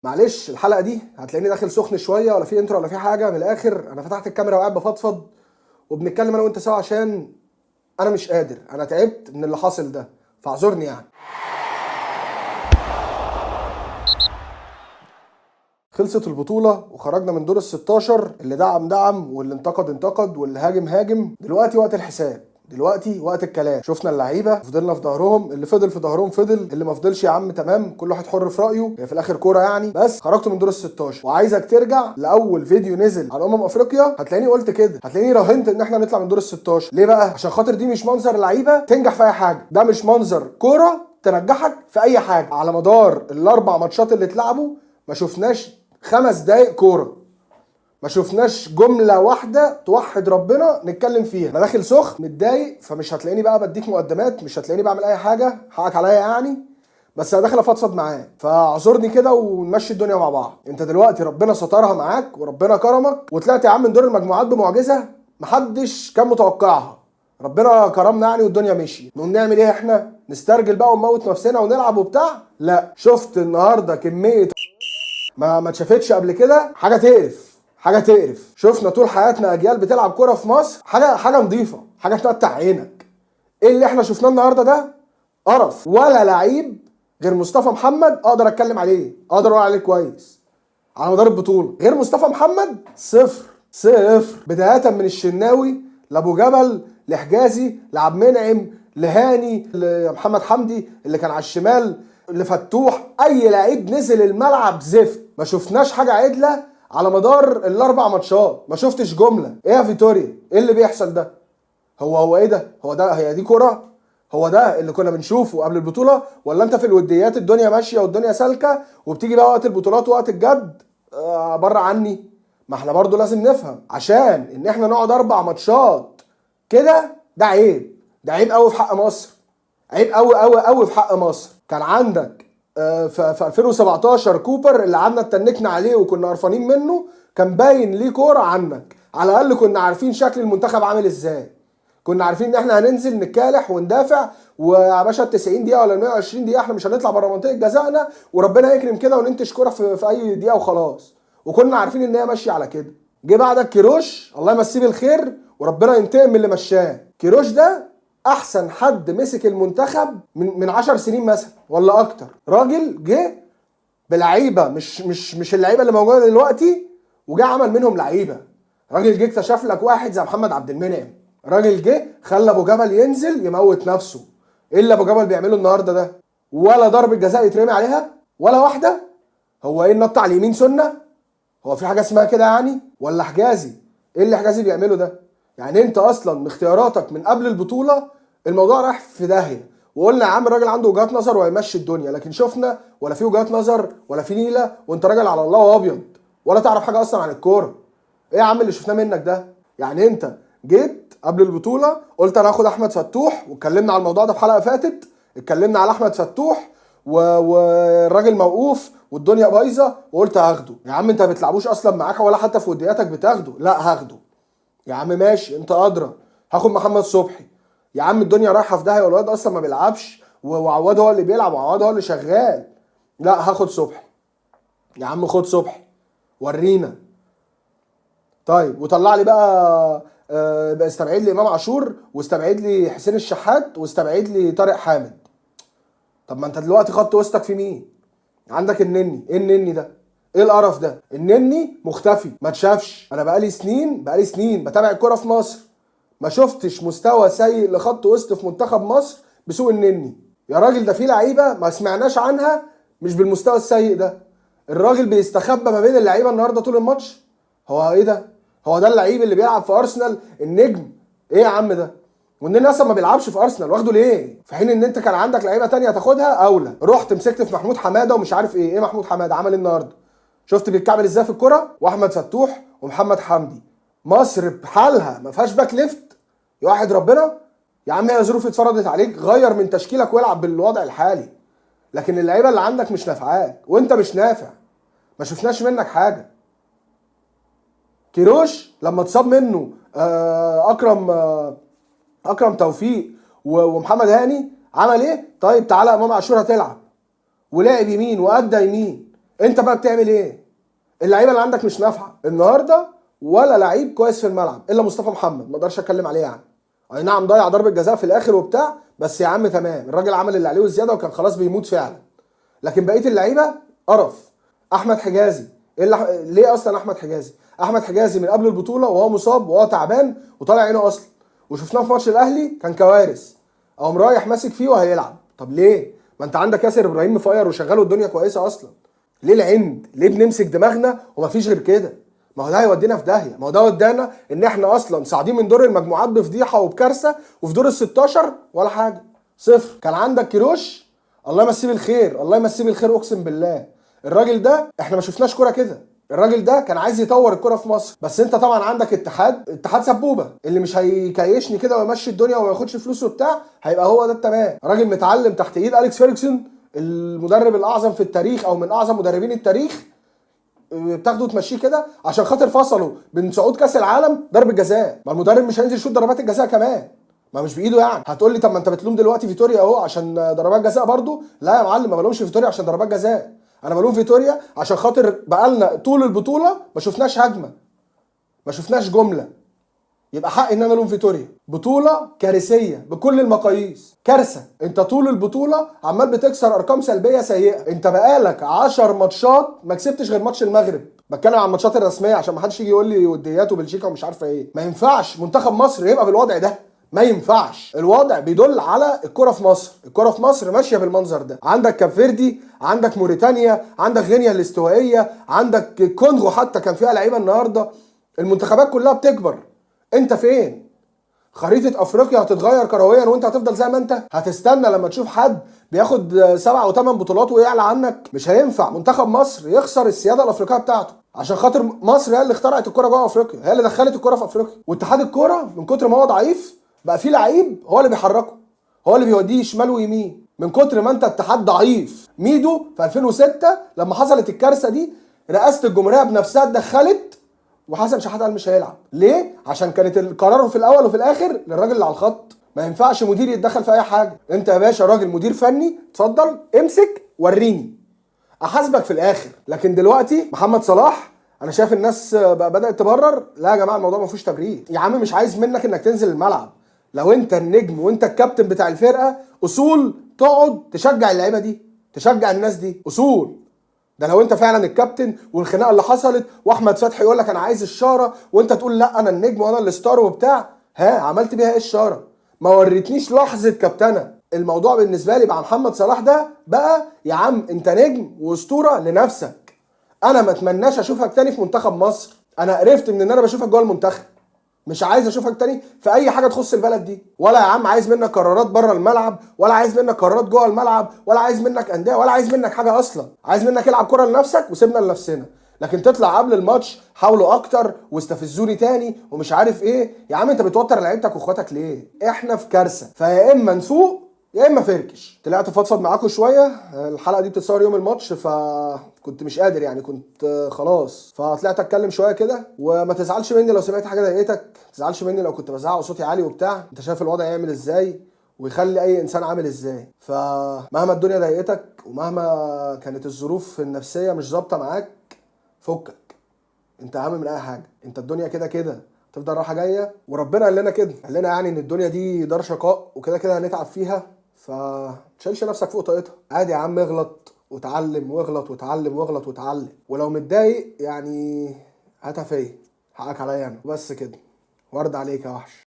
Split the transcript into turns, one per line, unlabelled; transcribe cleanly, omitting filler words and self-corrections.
معلش الحلقه دي هتلاقيني داخل سخن شويه، ولا في انترو ولا في حاجه. من الاخر انا فتحت الكاميرا وقاعد بفضفض وبنتكلم انا وانت سوا، عشان انا مش قادر، انا تعبت من اللي حاصل ده، فاعذرني يعني. خلصت البطولة وخرجنا من دور ال 16. اللي دعم واللي انتقد واللي هاجم. دلوقتي وقت الحساب، دلوقتي وقت الكلام. شفنا اللعيبه فضلنا في ظهرهم، اللي فضل في ظهرهم فضل، اللي ما فضلش يا عم تمام، كل واحد حر في رايه، هي في الاخر كوره يعني. بس خرجتوا من دور ال 16 وعايزك ترجع لاول فيديو نزل عن افريقيا. هتلاقيني قلت كده، هتلاقيني راهنت ان احنا نطلع من دور ال 16. ليه بقى؟ عشان خاطر دي مش منظر لعيبه تنجح في اي حاجه، ده مش منظر كوره تنجحك في اي حاجه. على مدار الاربع ماتشات اللي اتلعبوا ما شفناش 5 دقايق كوره، ما شفناش جمله واحده توحد ربنا نتكلم فيها. انا داخل سخن متضايق، فمش هتلاقيني بقى بديك مقدمات، مش هتلاقيني بعمل اي حاجه، حقك عليا يعني. بس انا داخل افضفض معاك، فاعذرني كده ونمشي الدنيا مع بعض. انت دلوقتي ربنا سترها معاك وربنا كرمك وطلعت يا عم من دور المجموعات بمعجزه محدش كان متوقعها. ربنا كرمنا يعني والدنيا مشيت. نقوم نعمل ايه احنا؟ نسترجل بقى ونموت نفسنا ونلعب وبتاع؟ لا، شفت النهارده كميه ما اتشافتش قبل كده، حاجه تقرف، حاجه تقرف. شفنا طول حياتنا اجيال بتلعب كوره في مصر، حاجه نظيفه، حاجه تفتح عينك. ايه اللي احنا شفناه النهارده ده؟ قرف. ولا لعيب غير مصطفى محمد اقدر اتكلم عليه، اقدر اقول عليه كويس على مدار البطوله. غير مصطفى محمد صفر صفر، بدايه من الشناوي لابو جبل لحجازي لعبد المنعم لهاني لمحمد حمدي اللي كان على الشمال لفتوح. اي لعيب نزل الملعب زفت، ما شفناش حاجه عدله على مدار الاربع ماتشات. ما شفتش جمله. ايه يا فيتوريا؟ ايه اللي بيحصل ده؟ هو ايه ده؟ هي دي كرة؟ هو ده اللي كنا بنشوفه قبل البطولة؟ ولا انت في الوديات الدنيا ماشية والدنيا سالكة، وبتيجي بقى وقت البطولات وقت الجد بره عني؟ ما احنا برضو لازم نفهم، عشان ان احنا نقعد 4 ماتشات كده ده عيب، ده عيب قوي في حق مصر، عيب قوي قوي قوي في حق مصر. كان عندك في 2017 كوبر اللي قعدنا اتنكنا عليه وكنا قرفانين منه، كان باين ليه كوره عنك. على الاقل كنا عارفين شكل المنتخب عامل ازاي، كنا عارفين ان احنا هننزل نكالح وندافع، ويا باشا ال 90 دقيقه ولا ال 120 دقيقه احنا مش هنطلع بره منطقه جزائنا، وربنا يكرم كده وننتج كوره في اي دقيقه وخلاص. وكنا عارفين ان هي ماشيه على كده. جه بعدك كيروش، الله يمسيه بالخير وربنا ينتقم من اللي مشاه. كيروش ده احسن حد مسك المنتخب من 10 سنين مثلا ولا اكتر. راجل جه بلعيبه مش اللعيبه اللي موجوده دلوقتي، وجه عمل منهم لعيبه. راجل جه اكتشف لك واحد زي محمد عبد المنعم. راجل جه خلى ابو جبل ينزل يموت نفسه. ايه اللي ابو جبل بيعمله النهارده ده؟ ولا ضربه جزاء يترمي عليها ولا واحده. هو ايه النط على اليمين سنه؟ هو في حاجه اسمها كده يعني؟ ولا حجازي؟ ايه اللي حجازي بيعمله ده؟ يعني انت اصلا من اختياراتك من قبل البطوله الموضوع رايح في داهيه، وقلنا يا عم الراجل عنده وجهات نظر وهيمشي الدنيا، لكن شفنا ولا في وجهات نظر ولا في نيله، وانت راجل على الله وابيض ولا تعرف حاجه اصلا عن الكوره. ايه يا عم اللي شفناه منك ده؟ يعني انت جيت قبل البطوله قلت انا هاخد احمد فتوح، واتكلمنا على الموضوع ده في حلقه فاتت، اتكلمنا على احمد فتوح والراجل موقوف والدنيا بايظه، وقلت هاخده. يا عم انت ما بتلعبوش اصلا معاك ولا حتى في ودياتك بتاخده. لا هاخده يا عم، ماشي انت ادرى. هاخد محمد صبحي. يا عم الدنيا رايحه في داهيه والواد اصلا ما بيلعبش، وعواد هو اللي بيلعب وعواد هو اللي شغال. لا هاخد صبحي. يا عم خد صبحي ورينا. طيب وطلع لي بقى استبعد لي امام عاشور، واستبعد لي حسين الشحات، واستبعد لي طارق حامد. طب ما انت دلوقتي خط وسطك في مين؟ عندك النني. ايه النني ده؟ ايه القرف ده؟ النني مختفي ما اتشافش. انا بقالي سنين بتابع الكوره في مصر، ما شفتش مستوى سيء لخط وسط في منتخب مصر بسوق النني. يا راجل ده في لعيبه ما سمعناش عنها مش بالمستوى السيء ده. الراجل بيستخبى ما بين اللعيبه النهارده طول الماتش. هو ايه ده؟ هو ده اللعيب اللي بيلعب في ارسنال النجم؟ ايه يا عم ده؟ والنني اصلا ما بيلعبش في ارسنال، واخده ليه؟ في حين ان انت كان عندك لعيبه تانية تاخدها اولى. رحت مسكت في محمود حماده ومش عارف ايه محمود حماده عمل ايه النهارده؟ شفت بيتكعبل ازاي في الكوره؟ واحمد فتوح ومحمد حمدي. مصر بحالها ما فيهاش باك ليفت يوحد ربنا. يا عم هي ظروف اتفرضت عليك، غير من تشكيلك والعب بالوضع الحالي. لكن اللعيبه اللي عندك مش نافعاك وانت مش نافع، ما شفناش منك حاجه. كيروش لما اتصاب منه اكرم توفيق ومحمد هاني عمل ايه؟ طيب تعالى امام عاشور هتلعب، ولعب يمين وادى يمين. انت بقى بتعمل ايه؟ اللعيبه اللي عندك مش نافعه النهارده، ولا لعيب كويس في الملعب الا مصطفى محمد، ما اقدرش اتكلم عليه يعني. اي نعم ضيع ضربه جزاء في الاخر وبتاع، بس يا عم تمام، الراجل عمل اللي عليه والزياده وكان خلاص بيموت فعلا. لكن بقيه اللعيبه قرف. احمد حجازي ليه اصلا احمد حجازي؟ احمد حجازي من قبل البطوله وهو مصاب وهو تعبان وطالع عينه اصلا، وشفناه في ماتش الاهلي كان كوارث، قام رايح ماسك فيه وهيلعب. طب ليه؟ ما انت عندك ياسر ابراهيم مفير وشغال والدنيا كويسه اصلا. ليه العند؟ ليه بنمسك دماغنا ومفيش غير كده؟ ما هو ده هيودينا في داهيه، ما هو ده ودانا ان احنا اصلا صاعدين من دور المجموعات بفضيحه وبكارثه، وفي دور ال 16 ولا حاجه، صفر. كان عندك كيروش، الله يمسيه بالخير، الله يمسيه بالخير، اقسم بالله الراجل ده احنا ما شفناش كوره كده. الراجل ده كان عايز يطور الكوره في مصر، بس انت طبعا عندك اتحاد سبوبه اللي مش هيكيشني كده ويمشي الدنيا وما ياخدش فلوس وبتاع، هيبقى هو ده التمام. راجل متعلم تحت ايد اليكس فيرجسون، المدرب الاعظم في التاريخ او من اعظم مدربين التاريخ، بتاخده وتمشيه كده عشان خاطر فصلوا بين صعود كاس العالم ضربه جزاء. ما المدرب مش هينزل يشوط ضربات الجزاء كمان، ما مش بايده يعني. هتقول لي طب ما انت بتلوم دلوقتي فيتوريا اهو عشان ضربات جزاء برضو. لا يا معلم، ما بلومش فيتوريا عشان ضربات جزاء، انا بلوم فيتوريا عشان خاطر بقالنا طول البطوله ما شفناش هجمه، ما شفناش جمله. يبقى حق ان انا الوم فيتوريا. بطوله كارثيه بكل المقاييس، كارثه. انت طول البطوله عمال بتكسر ارقام سلبيه سيئه. انت بقالك 10 ماتشات ما كسبتش غير ماتش المغرب، بتكلم عن الماتشات الرسميه عشان ما حدش يجي يقول لي وديات وبلجيكا ومش عارفه ايه. ما ينفعش منتخب مصر يبقى بالوضع ده، ما ينفعش. الوضع بيدل على الكره في مصر، الكره في مصر ماشيه بالمنظر ده. عندك كاب فيردي، عندك موريتانيا، عندك غينيا الاستوائيه، عندك الكونغو حتى كان فيها لعيبه النهارده. المنتخبات كلها بتكبر، انت فين؟ خريطة افريقيا هتتغير كرويا وانت هتفضل زي ما انت؟ هتستنى لما تشوف حد بياخد 7 و8 بطولات ويعلى عنك؟ مش هينفع منتخب مصر يخسر السيادة الافريقية بتاعته عشان خاطر مصر هي اللي اخترعت الكرة جوه افريقيا، هي اللي دخلت الكرة في افريقيا. واتحاد الكرة من كتر ما هو ضعيف بقى فيه لعيب هو اللي بيحركه، هو اللي بيوديه شمال ويمين. من كتر ما انت اتحاد ضعيف. ميدو في 2006 لما حصلت الكارثة دي، رئاسة الجمهورية بنفسها اتدخلت وحسن شحاته قال مش هيلعب. ليه؟ عشان كانت القرار في الاول وفي الاخر للراجل اللي على الخط. ما ينفعش مدير يتدخل في اي حاجه. انت يا باشا راجل مدير فني، اتفضل امسك وريني احاسبك في الاخر. لكن دلوقتي محمد صلاح انا شايف الناس بقى بدات تبرر. لا يا جماعه الموضوع ما فيهوش تبرير. يا عم مش عايز منك انك تنزل الملعب، لو انت النجم وانت الكابتن بتاع الفرقه اصول تقعد تشجع اللعيبه دي، تشجع الناس دي، اصول. ده لو انت فعلا الكابتن والخناقه اللي حصلت واحمد فتحي يقول لك انا عايز الشاره وانت تقول لا انا النجم وانا الستار وبتاع، ها عملت بيها ايه الشاره؟ ما وريتنيش لحظه كابتنه. الموضوع بالنسبه لي مع محمد صلاح ده بقى يا عم انت نجم واسطوره لنفسك، انا ما اتمناش اشوفك تاني في منتخب مصر. انا قرفت من ان انا بشوفك جوه المنتخب، مش عايز اشوفك تاني في اي حاجه تخص البلد دي. ولا يا عم عايز منك قرارات بره الملعب، ولا عايز منك قرارات جوه الملعب، ولا عايز منك انديه، ولا عايز منك حاجه اصلا. عايز منك العب كره لنفسك وسيبنا لنفسنا. لكن تطلع قبل الماتش حاولوا اكتر واستفزوني تاني ومش عارف ايه. يا عم انت بتوتر لعيبتك واخواتك ليه؟ احنا في كارثه، فيا اما نفوق يا اما فركش. طلعت افضفض معاكم شويه. الحلقه دي بتتصور يوم الماتش فكنت مش قادر يعني، كنت خلاص، فطلعت اتكلم شويه كده. وما تزعلش مني لو سمعت حاجه ضايقتك، ما تزعلش مني لو كنت بزعق وصوتي عالي وبتاع. انت شايف الوضع يعمل ازاي ويخلي اي انسان عامل ازاي. فمهما الدنيا ضايقتك ومهما كانت الظروف النفسيه مش ظابطه معاك، فكك، انت اهم من اي حاجه. انت الدنيا كده كده تفضل رايحه جايه، وربنا قال لنا كده، قال لنا يعني ان الدنيا دي دار شقاء وكده كده هنتعب فيها، فتشيلش نفسك فوق طاقتها. عادي يا عم، اغلط وتعلم واغلط وتعلم واغلط وتعلم، ولو متضايق يعني هاتها فيا، حقك عليا انا، بس كده. ورد عليك يا وحش.